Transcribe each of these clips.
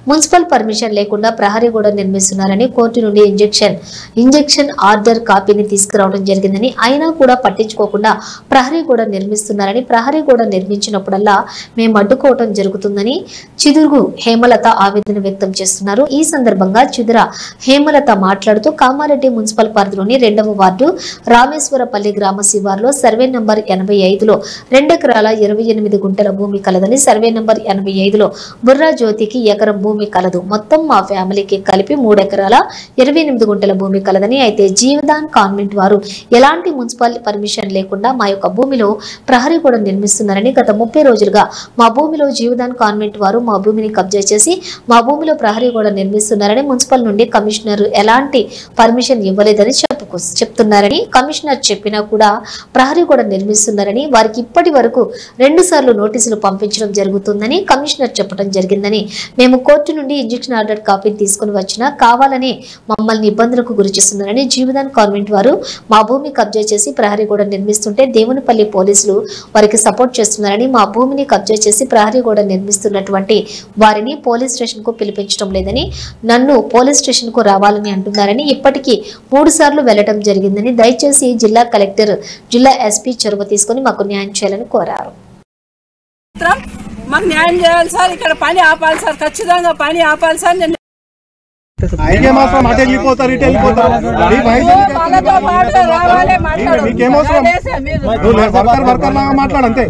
Municipal permission లేకుండా ప్రహరీ గోడ నిర్మిస్తున్నారని కోర్టు నుండి ఇంజెక్షన్ ఆర్డర్ కాపీని తీసుకురావడం జరిగిందని అయినా కూడా పట్టించుకోకుండా ప్రహరీ గోడ నిర్మిస్తున్నారని ప్రహరీ గోడ నిర్మించినప్పుడల్లా మేము అడ్డుకోవడం జరుగుతుందని చిదురు హేమలత ఆవేదన వ్యక్తం చేస్తున్నారు। ఈ సందర్భంగా చిదుర హేమలత మాట్లాడుతూ కామారెడ్డి మున్సిపల్ పరిధిలోని 2వ వార్డు రామేశ్వరపల్లి గ్రామ శివార్లో సర్వే నంబర్ 85లో 2 ఎకరాల 28 గుంటల భూమి కలదని, సర్వే నంబర్ 85లో బుర్రా జ్యోతికి ఎకరం భూమి కలదు, మొత్తం మా ఫ్యామిలీకి కలిపి 3 ఎకరాల 28 గుంటల భూమి కలదని, అయితే జీవదాన్ కాన్వెంట్ వారు ఎలాంటి మున్సిపల్ పర్మిషన్ లేకుండా మా యొక్క భూమిలో ప్రహరీ గోడ నిర్మిస్తున్నారని, గత 30 రోజులుగా మా భూమిలో జీవదాన్ కాన్వెంట్ వారు మా భూమిని కబ్జా చేసి మా భూమిలో ప్రహరీ గోడ నిర్మిస్తున్నారని, మున్సిపల్ నుండి కమిషనర్ ఎలాంటి పర్మిషన్ ఇవ్వలేదని చెప్తున్నారని, కమిషనర్ చెప్పినా కూడా ప్రహరీ గోడ నిర్మిస్తున్నారని, వారికి ఇప్పటి వరకు 2 సార్లు నోటీసులు పంపించడం జరుగుతుందని కమిషనర్ చెప్పడం జరిగిందని, మేము కోర్టు నుండి ఇంజెక్షన్ ఆర్డర్ కాపీని తీసుకుని వచ్చినా కావాలని మమ్మల్ని ఇబ్బందులకు గురిచేస్తున్నారని, జీవదాన్ కాన్వెంట్ వారు మా భూమి కబ్జా చేసి ప్రహరీ గోడ నిర్మిస్తుంటే దేవునిపల్లి పోలీసులు వారికి సపోర్ట్ చేస్తున్నారని, మా భూమిని కబ్జా చేసి ప్రహరీ గోడ నిర్మిస్తున్నటువంటి వారిని పోలీస్ స్టేషన్ కు పిలిపించడం లేదని, నన్ను పోలీస్ స్టేషన్ కు రావాలని అంటున్నారని, ఇప్పటికీ 3 సార్లు వెళ్లడం జరిగిందని, దయచేసి జిల్లా కలెక్టర్ జిల్లా ఎస్పీ చొరవ తీసుకుని మాకు న్యాయం చేయాలని కోరారు। మాకు న్యాయం చేయాలి సార్, ఇక్కడ పని ఆపాలి సార్, ఖచ్చితంగా పని ఆపాలి సార్। మాట్లాడంతే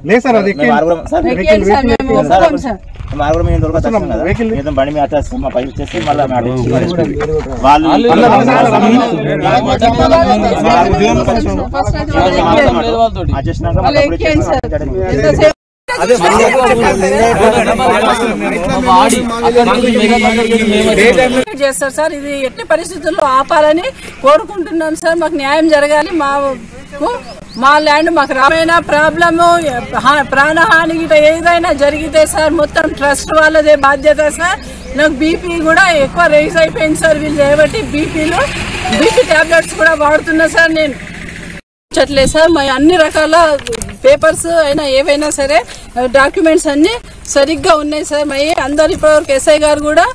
లేదు సార్, అది బండి మీద మా పైకి వచ్చేసి మళ్ళీ చేస్తారు సార్। ఇది ఎట్టి పరిస్థితుల్లో ఆపాలని కోరుకుంటున్నాం సార్, మాకు న్యాయం జరగాలి। మా ల్యాండ్ మాకు రామైనా ప్రాబ్లము ప్రాణహాని ఏదైనా జరిగితే సార్ మొత్తం ట్రస్ట్ వాళ్ళదే బాధ్యత సార్। నాకు బీపీ కూడా ఎక్కువ రైజ్ అయిపోయింది సార్ వీళ్ళు చేయబట్టి, బీపీ టాబ్లెట్స్ కూడా వాడుతున్నా సార్ నేను చెప్పలేదు సార్। మా అన్ని రకాల పేపర్స్ అయినా ఏవైనా సరే డాక్యుమెంట్స్ అన్ని సరిగ్గా ఉన్నాయి సార్। మా అందరు ఇప్పటివరకు ఎస్ఐ గారు కూడా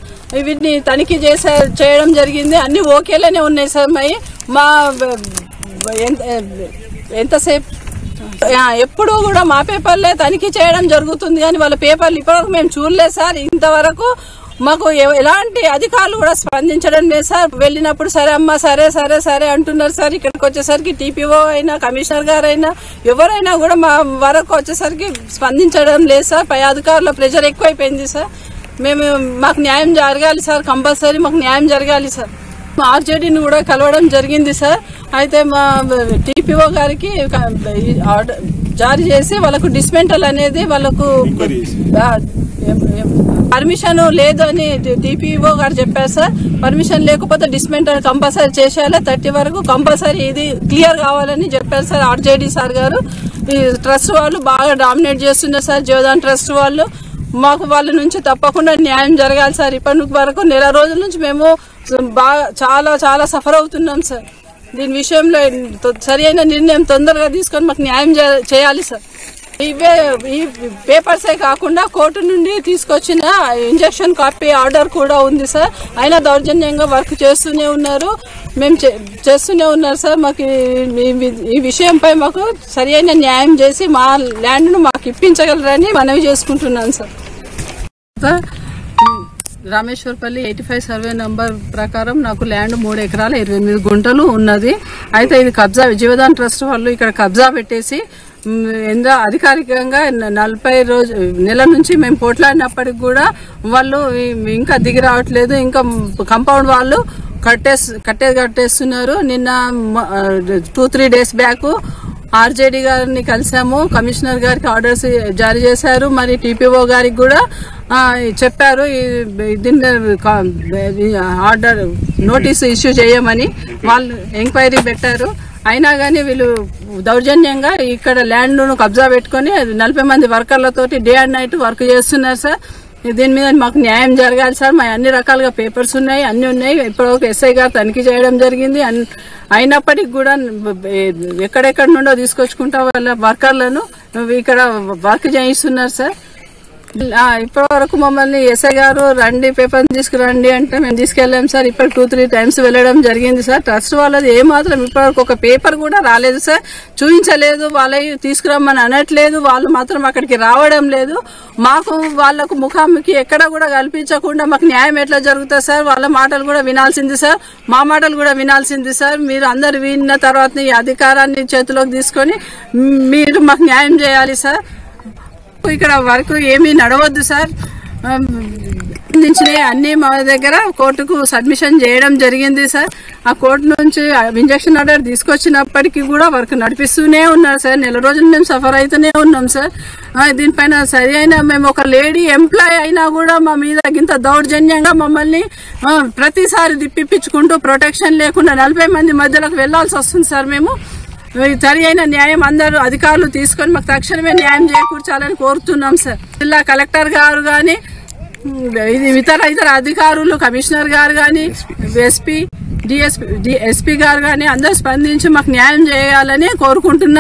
వీటిని తనిఖీ చేయడం జరిగింది, అన్ని ఓకేలానే ఉన్నాయి సార్। మా ఎంతసేపు ఎప్పుడు కూడా మా పేపర్లే తనిఖీ చేయడం జరుగుతుంది కానీ వాళ్ళ పేపర్లు ఇప్పటివరకు మేము చూడలేదు సార్। ఇంతవరకు మాకు ఎలాంటి అధికారులు కూడా స్పందించడం లేదు సార్। వెళ్ళినప్పుడు సరే అమ్మా సరే సరే సరే అంటున్నారు సార్, ఇక్కడికి వచ్చేసరికి టీపీఓ అయినా కమిషనర్ గారైనా ఎవరైనా కూడా మా వరకు వచ్చేసరికి స్పందించడం లేదు సార్। పై అధికారుల ప్రెషర్ ఎక్కువైపోయింది సార్। మాకు న్యాయం జరగాలి సార్, కంపల్సరీ మాకు న్యాయం జరగాలి సార్। ఆర్జేడీని కూడా కలవడం జరిగింది సార్, అయితే మా టీపీఓ గారికి జారీ చేసి వాళ్ళకు డిస్మెంటల్ అనేది వాళ్ళకు పర్మిషన్ లేదు అని టీపీఓ గారు చెప్పారు సార్। పర్మిషన్ లేకపోతే డిస్మెంటల్ కంపల్సరీ చేసేయాలి, 30 వరకు కంపల్సరీ ఇది క్లియర్ కావాలని చెప్పారు సార్ ఆర్జేడీ సార్ గారు। ఈ ట్రస్ట్ వాళ్ళు బాగా డామినేట్ చేస్తున్నారు సార్, జీవదాన్ ట్రస్ట్ వాళ్ళు। మాకు వాళ్ళ నుంచి తప్పకుండా న్యాయం జరగాలి సార్। ఇప్పటి వరకు 1 రోజుల నుంచి మేము బాగా చాలా సఫర్ అవుతున్నాం సార్। దీని విషయంలో సరి అయిన నిర్ణయం తొందరగా తీసుకొని మాకు న్యాయం చేయాలి సార్। ఈ పేపర్సే కాకుండా కోర్టు నుండి తీసుకొచ్చిన ఇంజెక్షన్ కాపీ ఆర్డర్ కూడా ఉంది సార్, అయినా దౌర్జన్యంగా వర్క్ చేస్తూనే ఉన్నారు, మేము చేస్తూనే ఉన్నారు సార్। మాకు ఈ విషయంపై మాకు సరి అయిన న్యాయం చేసి మా ల్యాండ్ను మాకు ఇప్పించగలరని మనవి చేసుకుంటున్నాను సార్। రామేశ్వరపల్లి 85 సర్వే నంబర్ ప్రకారం నాకు ల్యాండ్ 3 ఎకరాల 28 గుంటలు ఉన్నది। అయితే ఇది కబ్జా జీవదాన్ ట్రస్ట్ వాళ్ళు ఇక్కడ కబ్జా పెట్టేసి అధికారికంగా 40 నెల నుంచి మేము పోట్లాడినప్పటికి కూడా వాళ్ళు ఇంకా దిగి రావట్లేదు, ఇంకా కాంపౌండ్ వాళ్ళు కట్టేస్తున్నారు। నిన్న 2-3 డేస్ బ్యాక్ ఆర్జేడీ గారిని కలిసాము, కమిషనర్ గారికి ఆర్డర్స్ జారీ చేశారు, మరి టీపీఓ గారికి కూడా చెప్పారు దీన్ని ఆర్డర్ నోటీసు ఇష్యూ చేయమని, వాళ్ళు ఎంక్వైరీ పెట్టారు। అయినా కానీ వీళ్ళు దౌర్జన్యంగా ఇక్కడ ల్యాండ్ ను కబ్జా పెట్టుకుని 40 మంది వర్కర్లతోటి డే అండ్ నైట్ వర్క్ చేస్తున్నారు సార్। దీని మీద మాకు న్యాయం జరగాలి సార్. మా అన్ని రకాలుగా పేపర్స్ ఉన్నాయి, అన్ని ఉన్నాయి. ఇప్పటివరకు ఎస్ఐ గారు తనిఖీ చేయడం జరిగింది. అయినప్పటికీ కూడా ఎక్కడెక్కడ నుండో తీసుకొచ్చుకుంటా వాళ్ళ వర్కర్లను ఇక్కడ వర్క్ చేయిస్తున్నారు సార్. ఇప్పటి వరకు మమ్మల్ని ఎస్ఐ గారు రండి పేపర్ తీసుకురండి అంటే మేము తీసుకెళ్ళాం సార్. ఇప్పుడు 2-3 టైమ్స్ వెళ్ళడం జరిగింది సార్. ట్రస్ట్ వాళ్ళది ఏమాత్రం ఇప్పటివరకు ఒక పేపర్ కూడా రాలేదు సార్. చూపించలేదు, వాళ్ళకి తీసుకురమ్మని అనట్లేదు, వాళ్ళు మాత్రం అక్కడికి రావడం లేదు. మాకు వాళ్లకు ముఖాముఖి ఎక్కడ కూడా కల్పించకుండా మాకు న్యాయం ఎట్లా జరుగుతుంది సార్? వాళ్ళ మాటలు కూడా వినాల్సింది సార్, మా మాటలు కూడా వినాల్సింది సార్. మీరు అందరు విన్న తర్వాత ఈ అధికారాన్ని చేతిలోకి తీసుకొని మీరు మాకు న్యాయం చేయాలి సార్. ఇక్కడ వరకు ఏమీ నడవద్దు సార్. అన్ని మా దగ్గర కోర్టుకు సబ్మిషన్ చేయడం జరిగింది సార్. ఆ కోర్టు నుంచి ఇంజక్షన్ ఆర్డర్ తీసుకొచ్చినప్పటికీ కూడా వర్క్ నడిపిస్తూనే ఉన్నారు సార్. నెల రోజులు మేము సఫర్ అవుతూనే ఉన్నాం సార్. దీనిపైన సరి అయిన మేము ఒక లేడీ ఎంప్లాయ్ అయినా కూడా మా మీద ఇంత దౌర్జన్యంగా మమ్మల్ని ప్రతిసారి దిప్పిపించుకుంటూ ప్రొటెక్షన్ లేకుండా 40 మంది మధ్యలోకి వెళ్లాల్సి వస్తుంది సార్. మేము సరి అయిన న్యాయం అందరూ అధికారులు తీసుకొని మాకు తక్షణమే న్యాయం చేకూర్చాలని కోరుతున్నాం సార్. జిల్లా కలెక్టర్ గారు కానీ, ఇతర అధికారులు, కమిషనర్ గారు కానీ, ఎస్పీ గారు కానీ అందరూ స్పందించి మాకు న్యాయం చేయాలని కోరుకుంటున్నాం.